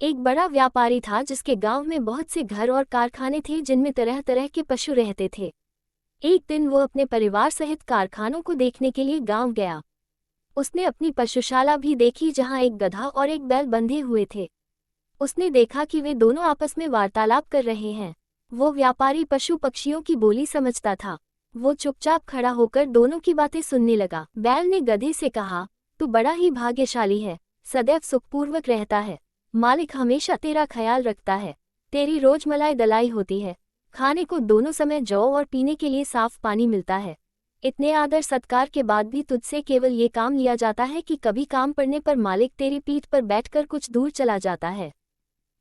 एक बड़ा व्यापारी था जिसके गांव में बहुत से घर और कारखाने थे जिनमें तरह तरह के पशु रहते थे। एक दिन वो अपने परिवार सहित कारखानों को देखने के लिए गांव गया। उसने अपनी पशुशाला भी देखी जहां एक गधा और एक बैल बंधे हुए थे। उसने देखा कि वे दोनों आपस में वार्तालाप कर रहे हैं। वो व्यापारी पशु पक्षियों की बोली समझता था। वो चुपचाप खड़ा होकर दोनों की बातें सुनने लगा। बैल ने गधे से कहा, तू बड़ा ही भाग्यशाली है, सदैव सुखपूर्वक रहता है, मालिक हमेशा तेरा ख्याल रखता है, तेरी रोज मलाई दलाई होती है, खाने को दोनों समय जौ और पीने के लिए साफ पानी मिलता है। इतने आदर सत्कार के बाद भी तुझसे केवल ये काम लिया जाता है कि कभी काम पड़ने पर मालिक तेरी पीठ पर बैठकर कुछ दूर चला जाता है।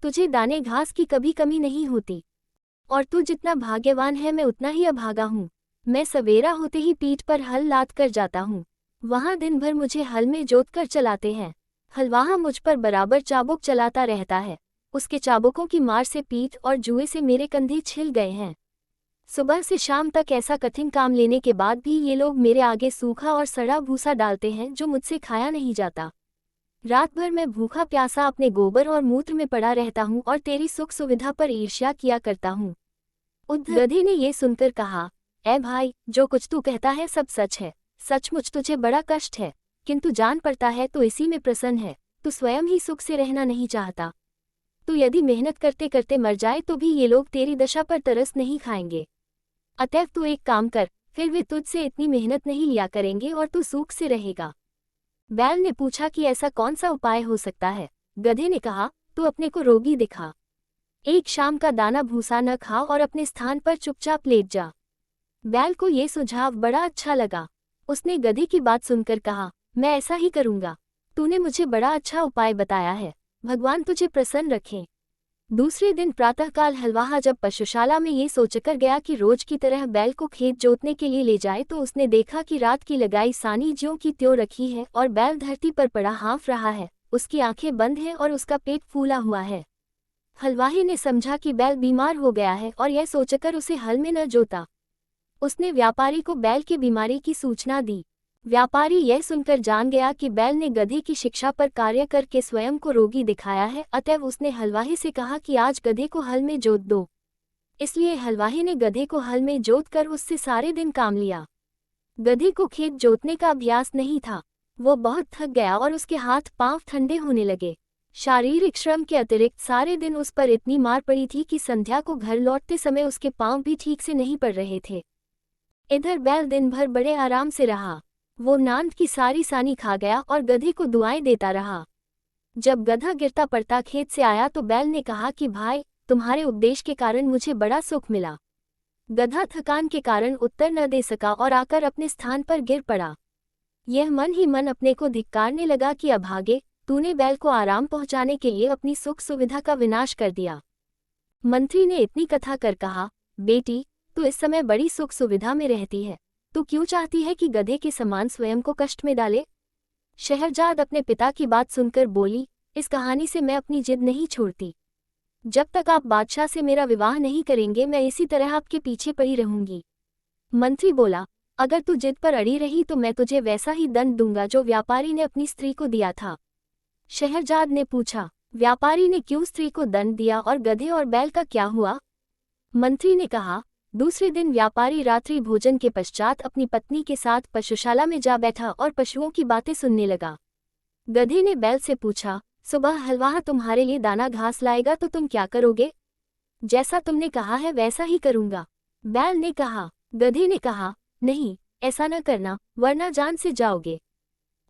तुझे दाने घास की कभी कमी नहीं होती, और तू जितना भाग्यवान है मैं उतना ही अभागा हूँ। मैं सवेरा होते ही पीठ पर हल लाद कर जाता हूँ। वहाँ दिन भर मुझे हल में जोत कर चलाते हैं। हलवाहा मुझ पर बराबर चाबुक चलाता रहता है। उसके चाबुकों की मार से पीठ और जुए से मेरे कंधे छिल गए हैं। सुबह से शाम तक ऐसा कठिन काम लेने के बाद भी ये लोग मेरे आगे सूखा और सड़ा भूसा डालते हैं जो मुझसे खाया नहीं जाता। रात भर मैं भूखा प्यासा अपने गोबर और मूत्र में पड़ा रहता हूँ और तेरी सुख सुविधा पर ईर्ष्या किया करता हूँ। गधे ने ये सुनकर कहा, ऐ भाई, जो कुछ तू कहता है सब सच है। सचमुच तुझे बड़ा कष्ट है, किंतु जान पड़ता है तो इसी में प्रसन्न है। तू स्वयं ही सुख से रहना नहीं चाहता। तू यदि मेहनत करते करते मर जाए तो भी ये लोग तेरी दशा पर तरस नहीं खाएंगे। अतएव तू एक काम कर, फिर वे तुझसे इतनी मेहनत नहीं लिया करेंगे और तू सुख से रहेगा। बैल ने पूछा कि ऐसा कौन सा उपाय हो सकता है। गधे ने कहा, तू अपने को रोगी दिखा, एक शाम का दाना भूसा न खा और अपने स्थान पर चुपचाप लेट जा। बैल को ये सुझाव बड़ा अच्छा लगा। उसने गधे की बात सुनकर कहा, मैं ऐसा ही करूंगा। तूने मुझे बड़ा अच्छा उपाय बताया है, भगवान तुझे प्रसन्न रखें। दूसरे दिन प्रातःकाल हलवाहा जब पशुशाला में ये सोचकर गया कि रोज की तरह बैल को खेत जोतने के लिए ले जाए तो उसने देखा कि रात की लगाई सानी ज्यों की त्यों रखी है और बैल धरती पर पड़ा हाँफ रहा है। उसकी आंखें बंद हैं और उसका पेट फूला हुआ है। हलवाही ने समझा कि बैल बीमार हो गया है और यह सोचकर उसे हल में न जोता। उसने व्यापारी को बैल की बीमारी की सूचना दी। व्यापारी यह सुनकर जान गया कि बैल ने गधे की शिक्षा पर कार्य करके स्वयं को रोगी दिखाया है। अतएव उसने हलवाही से कहा कि आज गधे को हल में जोत दो। इसलिए हलवाही ने गधे को हल में जोत कर उससे सारे दिन काम लिया। गधे को खेत जोतने का अभ्यास नहीं था। वो बहुत थक गया और उसके हाथ पांव ठंडे होने लगे। शारीरिक श्रम के अतिरिक्त सारे दिन उस पर इतनी मार पड़ी थी कि संध्या को घर लौटते समय उसके पांव भी ठीक से नहीं पड़ रहे थे। इधर बैल दिन भर बड़े आराम से रहा। वो नांद की सारी सानी खा गया और गधे को दुआएं देता रहा। जब गधा गिरता पड़ता खेत से आया तो बैल ने कहा कि भाई, तुम्हारे उपदेश के कारण मुझे बड़ा सुख मिला। गधा थकान के कारण उत्तर न दे सका और आकर अपने स्थान पर गिर पड़ा। यह मन ही मन अपने को धिक्कारने लगा कि अभागे, तूने बैल को आराम पहुंचाने के लिए अपनी सुख सुविधा का विनाश कर दिया। मंत्री ने इतनी कथा कर कहा, बेटी, तू इस समय बड़ी सुख सुविधा में रहती है, तू क्यों चाहती है कि गधे के समान स्वयं को कष्ट में डाले। शहरजाद अपने पिता की बात सुनकर बोली, इस कहानी से मैं अपनी जिद नहीं छोड़ती। जब तक आप बादशाह से मेरा विवाह नहीं करेंगे मैं इसी तरह आपके पीछे पड़ी रहूंगी। मंत्री बोला, अगर तू जिद पर अड़ी रही तो मैं तुझे वैसा ही दंड दूंगा जो व्यापारी ने अपनी स्त्री को दिया था। शहरजाद ने पूछा, व्यापारी ने क्यों स्त्री को दंड दिया और गधे और बैल का क्या हुआ। मंत्री ने कहा, दूसरे दिन व्यापारी रात्रि भोजन के पश्चात अपनी पत्नी के साथ पशुशाला में जा बैठा और पशुओं की बातें सुनने लगा। गधे ने बैल से पूछा, सुबह हलवाहा तुम्हारे लिए दाना घास लाएगा तो तुम क्या करोगे। जैसा तुमने कहा है वैसा ही करूंगा, बैल ने कहा। गधे ने कहा, नहीं, ऐसा न करना वरना जान से जाओगे।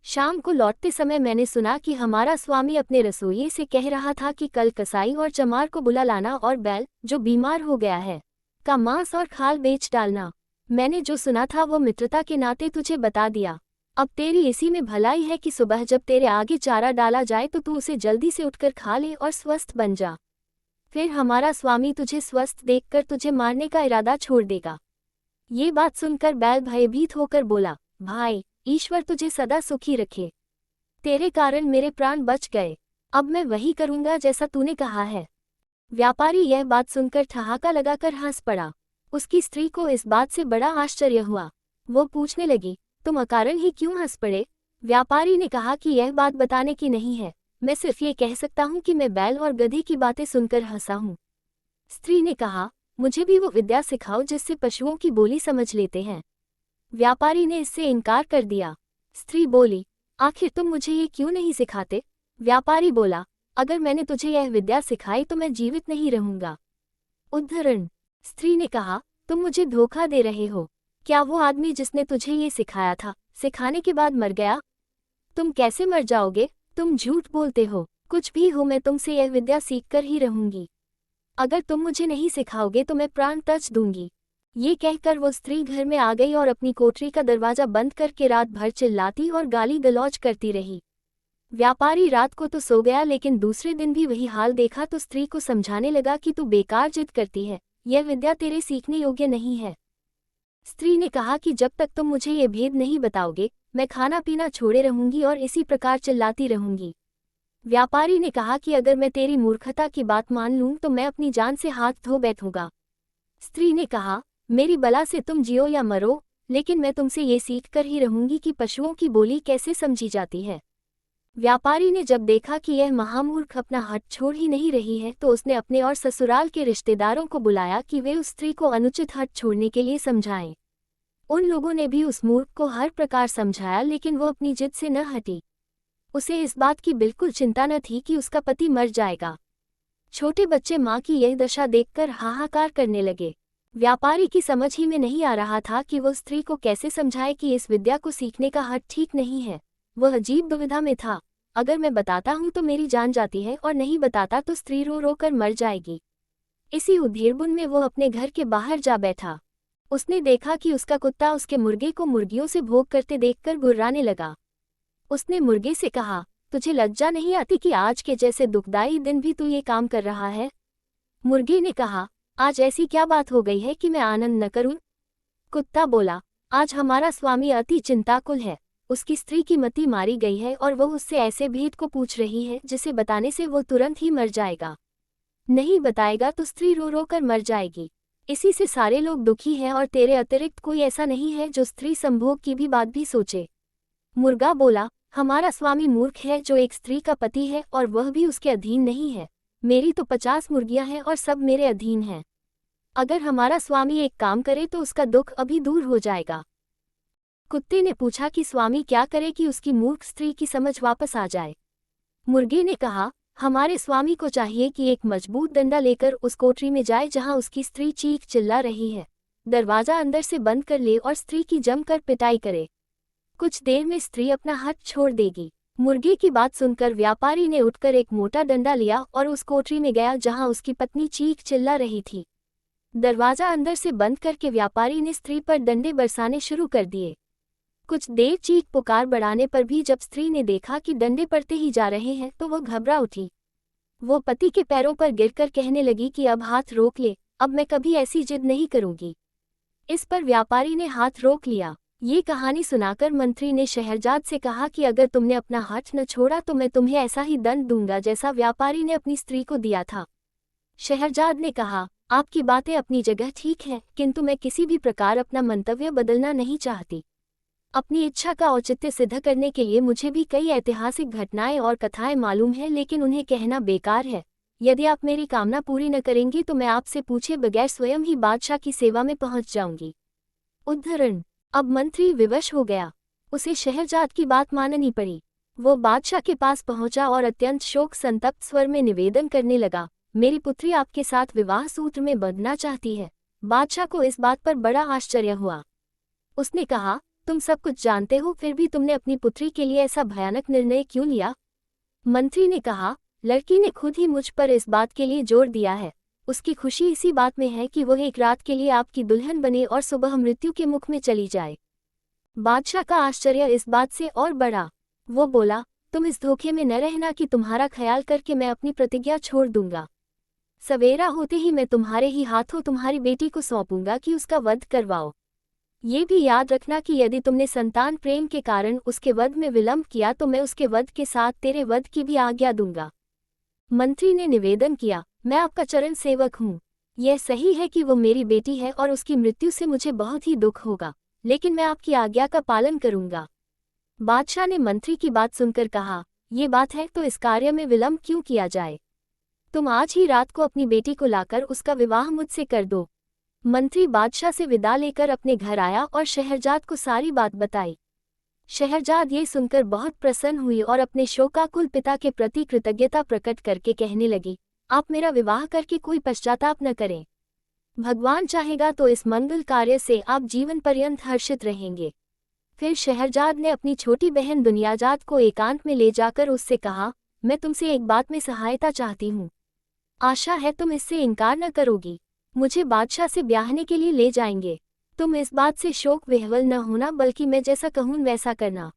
शाम को लौटते समय मैंने सुना कि हमारा स्वामी अपने रसोइये से कह रहा था कि कल कसाई और चमार को बुला लाना और बैल, जो बीमार हो गया है, का मांस और खाल बेच डालना। मैंने जो सुना था वो मित्रता के नाते तुझे बता दिया। अब तेरी इसी में भलाई है कि सुबह जब तेरे आगे चारा डाला जाए तो तू उसे जल्दी से उठकर खा ले और स्वस्थ बन जा। फिर हमारा स्वामी तुझे स्वस्थ देखकर तुझे मारने का इरादा छोड़ देगा। ये बात सुनकर बैल भयभीत होकर बोला, भाई, ईश्वर तुझे सदा सुखी रखे। तेरे कारण मेरे प्राण बच गए। अब मैं वही करूंगा जैसा तूने कहा है। व्यापारी यह बात सुनकर ठहाका लगाकर हंस पड़ा। उसकी स्त्री को इस बात से बड़ा आश्चर्य हुआ। वो पूछने लगी, तुम अकारण ही क्यों हंस पड़े। व्यापारी ने कहा कि यह बात बताने की नहीं है, मैं सिर्फ ये कह सकता हूँ कि मैं बैल और गधे की बातें सुनकर हंसा हूँ। स्त्री ने कहा, मुझे भी वो विद्या सिखाओ जिससे पशुओं की बोली समझ लेते हैं। व्यापारी ने इससे इनकार कर दिया। स्त्री बोली, आखिर तुम मुझे ये क्यों नहीं सिखाते? व्यापारी बोला, अगर मैंने तुझे यह विद्या सिखाई तो मैं जीवित नहीं रहूंगा। उद्धरण। स्त्री ने कहा, तुम मुझे धोखा दे रहे हो। क्या वो आदमी जिसने तुझे ये सिखाया था, सिखाने के बाद मर गया? तुम कैसे मर जाओगे? तुम झूठ बोलते हो। कुछ भी हो, मैं तुमसे यह विद्या सीखकर ही रहूंगी। अगर तुम मुझे नहीं सिखाओगे तो मैं प्राण त्याग दूंगी। ये कहकर वो स्त्री घर में आ गई और अपनी कोठरी का दरवाजा बंद करके रात भर चिल्लाती और गाली गलौज करती रही। व्यापारी रात को तो सो गया, लेकिन दूसरे दिन भी वही हाल देखा तो स्त्री को समझाने लगा कि तू बेकार जिद करती है, यह विद्या तेरे सीखने योग्य नहीं है। स्त्री ने कहा कि जब तक तुम मुझे ये भेद नहीं बताओगे, मैं खाना पीना छोड़े रहूंगी और इसी प्रकार चिल्लाती रहूंगी। व्यापारी ने कहा कि अगर मैं तेरी मूर्खता की बात मान लूं तो मैं अपनी जान से हाथ धो बैठूंगा। स्त्री ने कहा, मेरी बला से तुम जियो या मरो, लेकिन मैं तुमसे ये सीख कर ही रहूंगी कि पशुओं की बोली कैसे समझी जाती है। व्यापारी ने जब देखा कि यह महामूर्ख अपना हट छोड़ ही नहीं रही है तो उसने अपने और ससुराल के रिश्तेदारों को बुलाया कि वे उस स्त्री को अनुचित हट छोड़ने के लिए समझाएं। उन लोगों ने भी उस मूर्ख को हर प्रकार समझाया, लेकिन वो अपनी जिद से न हटी। उसे इस बात की बिल्कुल चिंता न थी कि उसका पति मर जाएगा। छोटे बच्चे माँ की यह दशा देखकर हाहाकार करने लगे। व्यापारी की समझ ही में नहीं आ रहा था कि वो स्त्री को कैसे समझाए कि इस विद्या को सीखने का हट ठीक नहीं है। वह अजीब दुविधा में था। अगर मैं बताता हूँ तो मेरी जान जाती है और नहीं बताता तो स्त्री रो रो कर मर जाएगी। इसी उधेड़बुन में वो अपने घर के बाहर जा बैठा। उसने देखा कि उसका कुत्ता उसके मुर्गे को मुर्गियों से भोग करते देखकर गुर्राने लगा। उसने मुर्गे से कहा, तुझे लज्जा नहीं आती कि आज के जैसे दुखदाई दिन भी तू ये काम कर रहा है? मुर्गे ने कहा, आज ऐसी क्या बात हो गई है कि मैं आनंद न करूं? कुत्ता बोला, आज हमारा स्वामी अति चिंताकुल है। उसकी स्त्री की मति मारी गई है और वह उससे ऐसे भेद को पूछ रही है जिसे बताने से वो तुरंत ही मर जाएगा। नहीं बताएगा तो स्त्री रो रो कर मर जाएगी। इसी से सारे लोग दुखी हैं और तेरे अतिरिक्त कोई ऐसा नहीं है जो स्त्री संभोग की भी बात भी सोचे। मुर्गा बोला, हमारा स्वामी मूर्ख है जो एक स्त्री का पति है और वह भी उसके अधीन नहीं है। मेरी तो 50 मुर्गियां हैं और सब मेरे अधीन हैं। अगर हमारा स्वामी एक काम करे तो उसका दुख अभी दूर हो जाएगा। कुत्ते ने पूछा कि स्वामी क्या करे कि उसकी मूर्ख स्त्री की समझ वापस आ जाए? मुर्गे ने कहा, हमारे स्वामी को चाहिए कि एक मजबूत डंडा लेकर उस कोठरी में जाए जहां उसकी स्त्री चीख चिल्ला रही है। दरवाजा अंदर से बंद कर ले और स्त्री की जमकर पिटाई करे। कुछ देर में स्त्री अपना हट छोड़ देगी। मुर्गे की बात सुनकर व्यापारी ने उठकर एक मोटा डंडा लिया और उस कोठरी में गया जहां उसकी पत्नी चीख चिल्ला रही थी। दरवाजा अंदर से बंद करके व्यापारी ने स्त्री पर डंडे बरसाने शुरू कर दिए। कुछ देर चीख पुकार बढ़ाने पर भी जब स्त्री ने देखा कि डंडे पड़ते ही जा रहे हैं तो वो घबरा उठी। वो पति के पैरों पर गिरकर कहने लगी कि अब हाथ रोक ले, अब मैं कभी ऐसी जिद नहीं करूंगी। इस पर व्यापारी ने हाथ रोक लिया। ये कहानी सुनाकर मंत्री ने शहरजाद से कहा कि अगर तुमने अपना हाथ न छोड़ा तो मैं तुम्हें ऐसा ही दंड दूंगा जैसा व्यापारी ने अपनी स्त्री को दिया था। शहरजाद ने कहा, आपकी बातें अपनी जगह ठीक हैं, किंतु मैं किसी भी प्रकार अपना मंतव्य बदलना नहीं चाहती। अपनी इच्छा का औचित्य सिद्ध करने के लिए मुझे भी कई ऐतिहासिक घटनाएं और कथाएं मालूम हैं, लेकिन उन्हें कहना बेकार है। यदि आप मेरी कामना पूरी न करेंगी तो मैं आपसे पूछे बगैर स्वयं ही बादशाह की सेवा में पहुंच जाऊंगी। उद्धरण। अब मंत्री विवश हो गया। उसे शहरजाद की बात माननी पड़ी। वो बादशाह के पास पहुंचा और अत्यंत शोक संतप्त स्वर में निवेदन करने लगा, मेरी पुत्री आपके साथ विवाह सूत्र में बंधना चाहती है। बादशाह को इस बात पर बड़ा आश्चर्य हुआ। उसने कहा, तुम सब कुछ जानते हो, फिर भी तुमने अपनी पुत्री के लिए ऐसा भयानक निर्णय क्यों लिया? मंत्री ने कहा, लड़की ने खुद ही मुझ पर इस बात के लिए जोर दिया है। उसकी खुशी इसी बात में है कि वह एक रात के लिए आपकी दुल्हन बने और सुबह मृत्यु के मुख में चली जाए। बादशाह का आश्चर्य इस बात से और बढ़ा। वो बोला, तुम इस धोखे में न रहना कि तुम्हारा ख्याल करके मैं अपनी प्रतिज्ञा छोड़ दूंगा। सवेरा होते ही मैं तुम्हारे ही हाथों तुम्हारी बेटी को सौंपूंगा कि उसका वध करवाओ। ये भी याद रखना कि यदि तुमने संतान प्रेम के कारण उसके वध में विलंब किया तो मैं उसके वध के साथ तेरे वध की भी आज्ञा दूंगा। मंत्री ने निवेदन किया, मैं आपका चरण सेवक हूँ। यह सही है कि वो मेरी बेटी है और उसकी मृत्यु से मुझे बहुत ही दुख होगा, लेकिन मैं आपकी आज्ञा का पालन करूंगा। बादशाह ने मंत्री की बात सुनकर कहा, ये बात है तो इस कार्य में विलंब क्यों किया जाए। तुम आज ही रात को अपनी बेटी को लाकर उसका विवाह मुझसे कर दो। मंत्री बादशाह से विदा लेकर अपने घर आया और शहरजाद को सारी बात बताई। शहरजाद ये सुनकर बहुत प्रसन्न हुई और अपने शोकाकुल पिता के प्रति कृतज्ञता प्रकट करके कहने लगी, आप मेरा विवाह करके कोई पश्चाताप न करें। भगवान चाहेगा तो इस मंगल कार्य से आप जीवन पर्यंत हर्षित रहेंगे। फिर शहरजाद ने अपनी छोटी बहन दुनियाजाद को एकांत में ले जाकर उससे कहा, मैं तुमसे एक बात में सहायता चाहती हूँ। आशा है तुम इससे इनकार न करोगी। मुझे बादशाह से ब्याहने के लिए ले जाएंगे। तुम इस बात से शोक विह्वल न होना, बल्कि मैं जैसा कहूँ वैसा करना।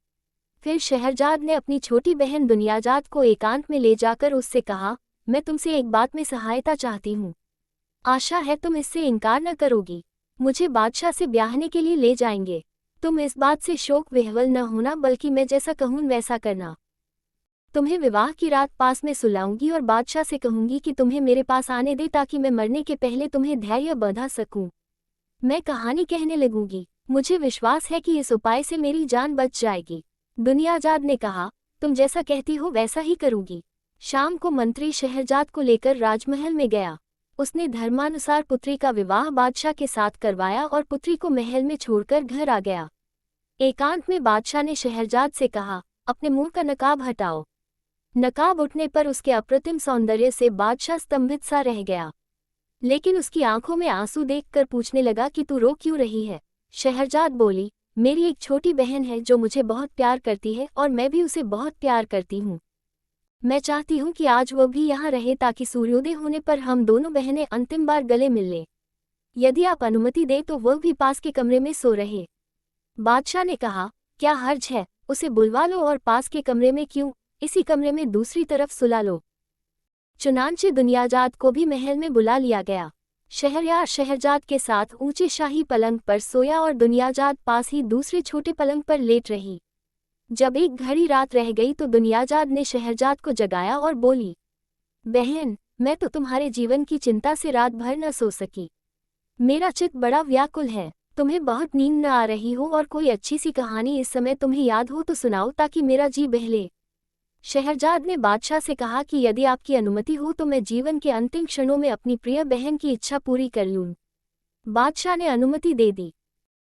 फिर शहरजाद ने अपनी छोटी बहन दुनियाजाद को एकांत में ले जाकर उससे कहा, मैं तुमसे एक बात में सहायता चाहती हूँ। आशा है तुम इससे इनकार न करोगी। मुझे बादशाह से ब्याहने के लिए ले जाएंगे। तुम इस बात से शोक विह्वल न होना, बल्कि मैं जैसा कहूँ वैसा करना। तुम्हें विवाह की रात पास में सुलाऊंगी और बादशाह से कहूंगी कि तुम्हें मेरे पास आने दे, ताकि मैं मरने के पहले तुम्हें धैर्य बंधा सकूं। मैं कहानी कहने लगूंगी। मुझे विश्वास है कि इस उपाय से मेरी जान बच जाएगी। दुनियाजाद ने कहा, तुम जैसा कहती हो वैसा ही करूंगी। शाम को मंत्री शहरजाद को लेकर राजमहल में गया। उसने धर्मानुसार पुत्री का विवाह बादशाह के साथ करवाया और पुत्री को महल में छोड़कर घर आ गया। एकांत में बादशाह ने शहरजाद से कहा, अपने मुंह का नकाब हटाओ। नकाब उठने पर उसके अप्रतिम सौंदर्य से बादशाह स्तंभित सा रह गया, लेकिन उसकी आंखों में आंसू देखकर पूछने लगा कि तू रो क्यों रही है। शहरजाद बोली, मेरी एक छोटी बहन है जो मुझे बहुत प्यार करती है और मैं भी उसे बहुत प्यार करती हूँ। मैं चाहती हूँ कि आज वो भी यहाँ रहे, ताकि सूर्योदय होने पर हम दोनों बहनें अंतिम बार गले मिल लें। यदि आप अनुमति दें तो वह भी पास के कमरे में सो रहे। बादशाह ने कहा, क्या हर्ज है, उसे बुलवा लो और पास के कमरे में क्यों, इसी कमरे में दूसरी तरफ सुला लो। चुनांचे दुनियाजाद को भी महल में बुला लिया गया। शहरयार शहरजाद के साथ ऊंचे शाही पलंग पर सोया और दुनियाजाद पास ही दूसरे छोटे पलंग पर लेट रही। जब एक घड़ी रात रह गई तो दुनियाजाद ने शहरजाद को जगाया और बोली, बहन, मैं तो तुम्हारे जीवन की चिंता से रात भर न सो सकी। मेरा चित्त बड़ा व्याकुल है। तुम्हें बहुत नींद न आ रही हो और कोई अच्छी सी कहानी इस समय तुम्हें याद हो तो सुनाओ, ताकि मेरा जी बहले। शहरजाद ने बादशाह से कहा कि यदि आपकी अनुमति हो तो मैं जीवन के अंतिम क्षणों में अपनी प्रिय बहन की इच्छा पूरी कर लूं। बादशाह ने अनुमति दे दी।